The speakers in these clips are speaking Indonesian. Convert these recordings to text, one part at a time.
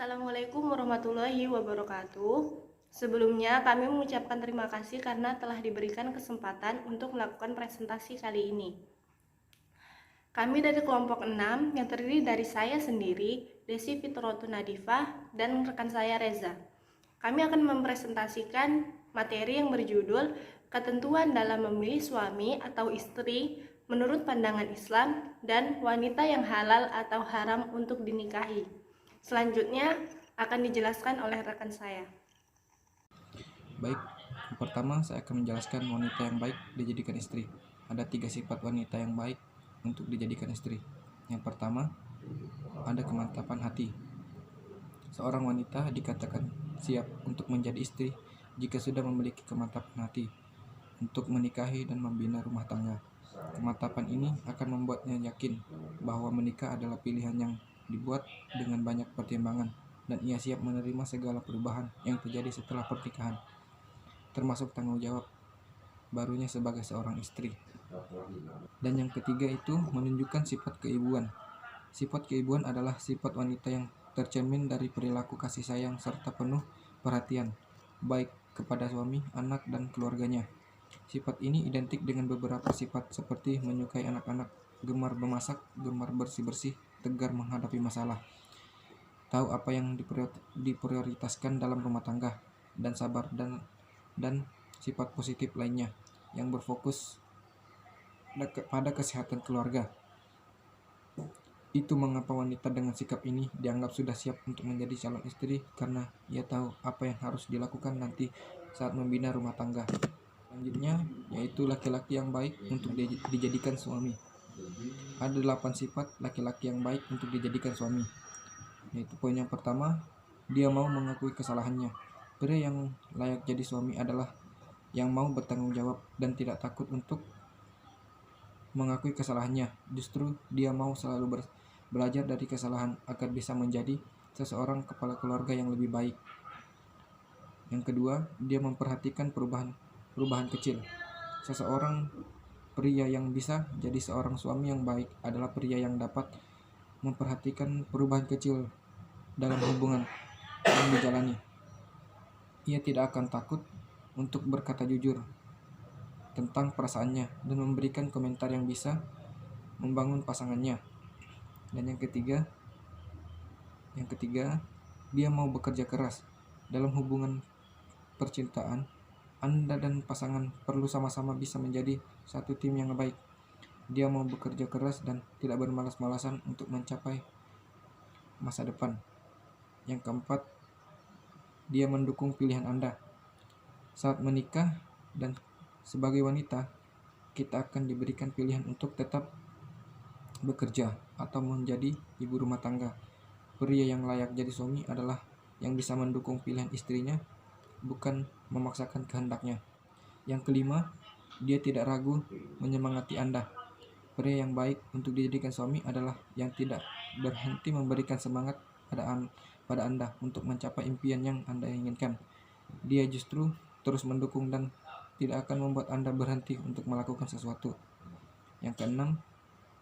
Assalamualaikum warahmatullahi wabarakatuh. Sebelumnya kami mengucapkan terima kasih karena telah diberikan kesempatan untuk melakukan presentasi kali ini. Kami dari kelompok 6 yang terdiri dari saya sendiri, Desi Fitrotun Nadifah, dan rekan saya Reza. Kami akan mempresentasikan materi yang berjudul Ketentuan dalam memilih suami atau istri menurut pandangan Islam dan wanita yang halal atau haram untuk dinikahi. Selanjutnya akan dijelaskan oleh rekan saya. Baik, yang pertama saya akan menjelaskan wanita yang baik dijadikan istri. Ada 3 sifat wanita yang baik untuk dijadikan istri. Yang pertama, ada kemantapan hati. Seorang wanita dikatakan siap untuk menjadi istri jika sudah memiliki kemantapan hati untuk menikahi dan membina rumah tangga. Kemantapan ini akan membuatnya yakin bahwa menikah adalah pilihan yang dibuat dengan banyak pertimbangan dan ia siap menerima segala perubahan yang terjadi setelah pernikahan, termasuk tanggung jawab barunya sebagai seorang istri. Dan yang ketiga itu menunjukkan sifat keibuan. Sifat keibuan adalah sifat wanita yang tercermin dari perilaku kasih sayang serta penuh perhatian, baik kepada suami, anak, dan keluarganya. Sifat ini identik dengan beberapa sifat seperti menyukai anak-anak, gemar memasak, gemar bersih-bersih, tegar menghadapi masalah, tahu apa yang diprioritaskan dalam rumah tangga, dan sabar dan sifat positif lainnya yang berfokus pada kesehatan keluarga. Itu mengapa wanita dengan sikap ini dianggap sudah siap untuk menjadi calon istri karena ia tahu apa yang harus dilakukan nanti saat membina rumah tangga. Selanjutnya yaitu laki-laki yang baik untuk dijadikan suami. Ada 8 sifat laki-laki yang baik untuk dijadikan suami. Yaitu poin yang pertama, dia mau mengakui kesalahannya. Pria yang layak jadi suami adalah yang mau bertanggung jawab dan tidak takut untuk mengakui kesalahannya. Justru dia mau selalu belajar dari kesalahan agar bisa menjadi seseorang kepala keluarga yang lebih baik. Yang kedua, dia memperhatikan perubahan kecil. Seseorang pria yang bisa jadi seorang suami yang baik adalah pria yang dapat memperhatikan perubahan kecil dalam hubungan yang dijalani. Ia tidak akan takut untuk berkata jujur tentang perasaannya dan memberikan komentar yang bisa membangun pasangannya. Dan yang ketiga, dia mau bekerja keras. Dalam hubungan percintaan, Anda dan pasangan perlu sama-sama bisa menjadi satu tim yang baik. Dia mau bekerja keras dan tidak bermalas-malasan untuk mencapai masa depan. Yang keempat, dia mendukung pilihan Anda. Saat menikah dan sebagai wanita, kita akan diberikan pilihan untuk tetap bekerja atau menjadi ibu rumah tangga. Pria yang layak jadi suami adalah yang bisa mendukung pilihan istrinya, bukan memaksakan kehendaknya. Yang kelima, dia tidak ragu menyemangati Anda. Pria yang baik untuk dijadikan suami adalah yang tidak berhenti memberikan semangat pada Anda untuk mencapai impian yang Anda inginkan. Dia justru terus mendukung dan tidak akan membuat Anda berhenti untuk melakukan sesuatu. Yang keenam,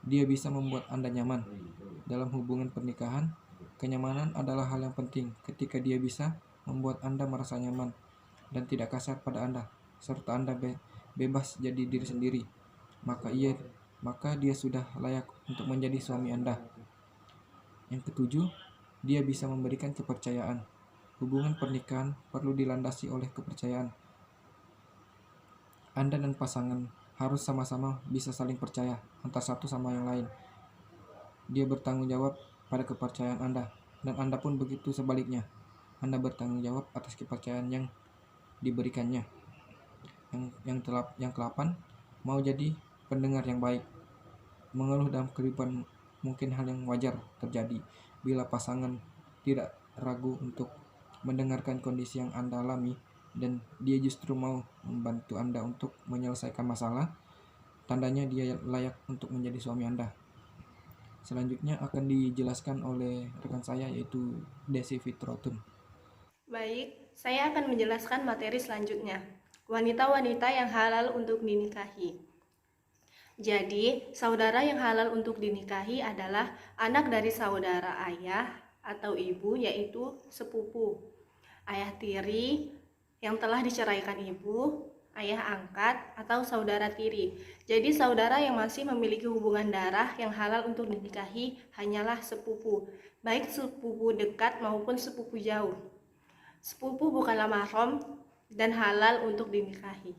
dia bisa membuat Anda nyaman. Dalam hubungan pernikahan, kenyamanan adalah hal yang penting. Ketika dia bisa membuat Anda merasa nyaman dan tidak kasar pada Anda, serta Anda bebas jadi diri sendiri, maka dia sudah layak untuk menjadi suami Anda. Yang ketujuh, dia bisa memberikan kepercayaan. Hubungan pernikahan perlu dilandasi oleh kepercayaan. Anda dan pasangan harus sama-sama bisa saling percaya antara satu sama yang lain. Dia bertanggung jawab pada kepercayaan Anda, dan Anda pun begitu sebaliknya. Anda bertanggung jawab atas kepercayaan yang diberikannya. Yang ke-8, mau jadi pendengar yang baik. Mengeluh dalam kehidupan mungkin hal yang wajar terjadi bila pasangan tidak ragu untuk mendengarkan kondisi yang Anda alami dan dia justru mau membantu Anda untuk menyelesaikan masalah, tandanya dia layak untuk menjadi suami Anda. Selanjutnya akan dijelaskan oleh rekan saya yaitu Desi Fitrotun. Baik, saya akan menjelaskan materi selanjutnya. Wanita-wanita yang halal untuk dinikahi. Jadi, saudara yang halal untuk dinikahi adalah anak dari saudara ayah, atau ibu yaitu sepupu, ayah tiri yang telah diceraikan ibu, ayah angkat atau saudara tiri. Jadi saudara yang masih memiliki hubungan darah yang halal untuk dinikahi hanyalah sepupu, baik sepupu dekat maupun sepupu jauh. Sepupu bukanlah mahram dan halal untuk dinikahi.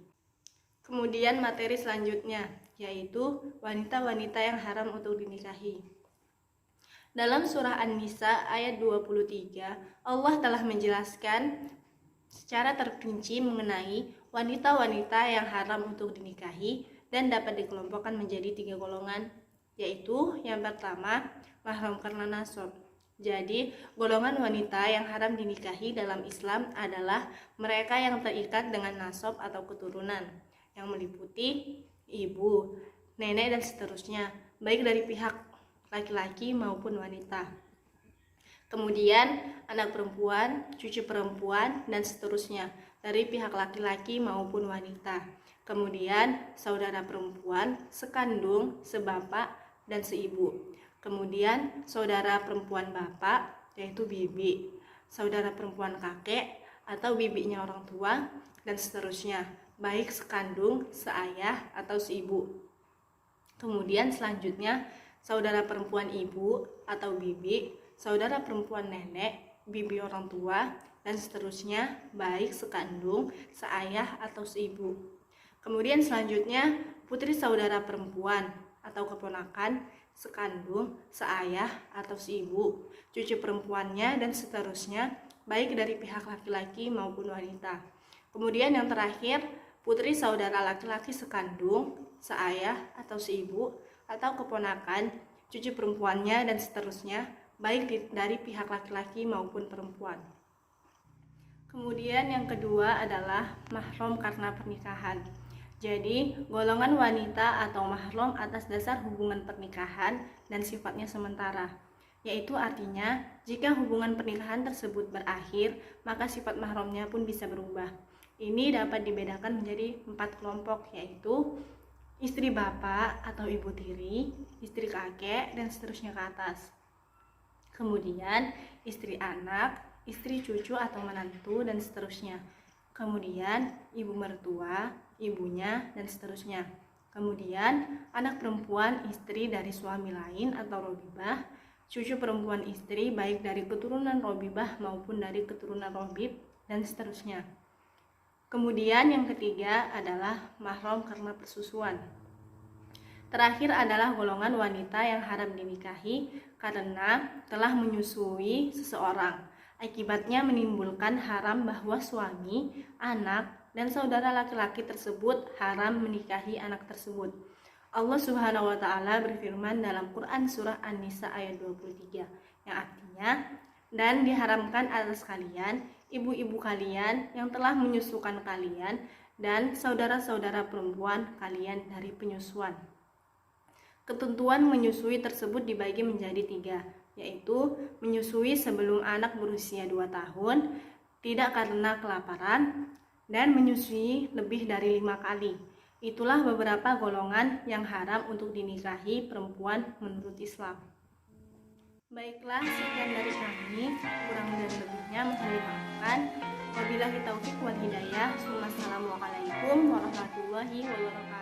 Kemudian materi selanjutnya yaitu wanita-wanita yang haram untuk dinikahi. Dalam surah An-Nisa ayat 23, Allah telah menjelaskan secara terperinci mengenai wanita-wanita yang haram untuk dinikahi dan dapat dikelompokkan menjadi 3 golongan, yaitu yang pertama, mahram karena nasab. Jadi, golongan wanita yang haram dinikahi dalam Islam adalah mereka yang terikat dengan nasab atau keturunan, yang meliputi ibu, nenek, dan seterusnya, baik dari pihak laki-laki maupun wanita. Kemudian anak perempuan, cucu perempuan, dan seterusnya dari pihak laki-laki maupun wanita. Kemudian saudara perempuan, sekandung, sebapak, dan seibu. Kemudian saudara perempuan bapak, yaitu bibi, saudara perempuan kakek atau bibinya orang tua, dan seterusnya, baik sekandung, seayah, atau seibu. Kemudian selanjutnya saudara perempuan ibu atau bibi, saudara perempuan nenek, bibi orang tua, dan seterusnya, baik sekandung, seayah, atau seibu. Kemudian selanjutnya putri saudara perempuan atau keponakan, sekandung, seayah, atau seibu, cucu perempuannya, dan seterusnya, baik dari pihak laki-laki maupun wanita. Kemudian yang terakhir, putri saudara laki-laki sekandung, seayah, atau seibu, atau keponakan, cucu perempuannya, dan seterusnya, baik dari pihak laki-laki maupun perempuan. Kemudian yang kedua adalah mahram karena pernikahan. Jadi, golongan wanita atau mahram atas dasar hubungan pernikahan dan sifatnya sementara, yaitu artinya jika hubungan pernikahan tersebut berakhir, maka sifat mahramnya pun bisa berubah. Ini dapat dibedakan menjadi 4 kelompok, yaitu istri bapak atau ibu tiri, istri kakek, dan seterusnya ke atas. Kemudian istri anak, istri cucu atau menantu, dan seterusnya. Kemudian ibu mertua, ibunya, dan seterusnya. Kemudian anak perempuan istri dari suami lain atau robibah, cucu perempuan istri baik dari keturunan robibah maupun dari keturunan robib, dan seterusnya. Kemudian yang ketiga adalah mahram karena persusuan. Terakhir adalah golongan wanita yang haram dinikahi karena telah menyusui seseorang. Akibatnya menimbulkan haram bahwa suami, anak, dan saudara laki-laki tersebut haram menikahi anak tersebut. Allah Subhanahu wa taala berfirman dalam Quran surah An-Nisa ayat 23 yang artinya, dan diharamkan atas kalian ibu-ibu kalian yang telah menyusukan kalian dan saudara-saudara perempuan kalian dari penyusuan. Ketentuan menyusui tersebut dibagi menjadi 3, yaitu menyusui sebelum anak berusia 2 tahun, tidak karena kelaparan, dan menyusui lebih dari 5 kali. Itulah beberapa golongan yang haram untuk dinikahi perempuan menurut Islam. Baiklah, sekian dari kami, kurang dan lebihnya mohon dimaafkan. Wabillahi taufik wal hidayah. Wassalamualaikum warahmatullahi wabarakatuh.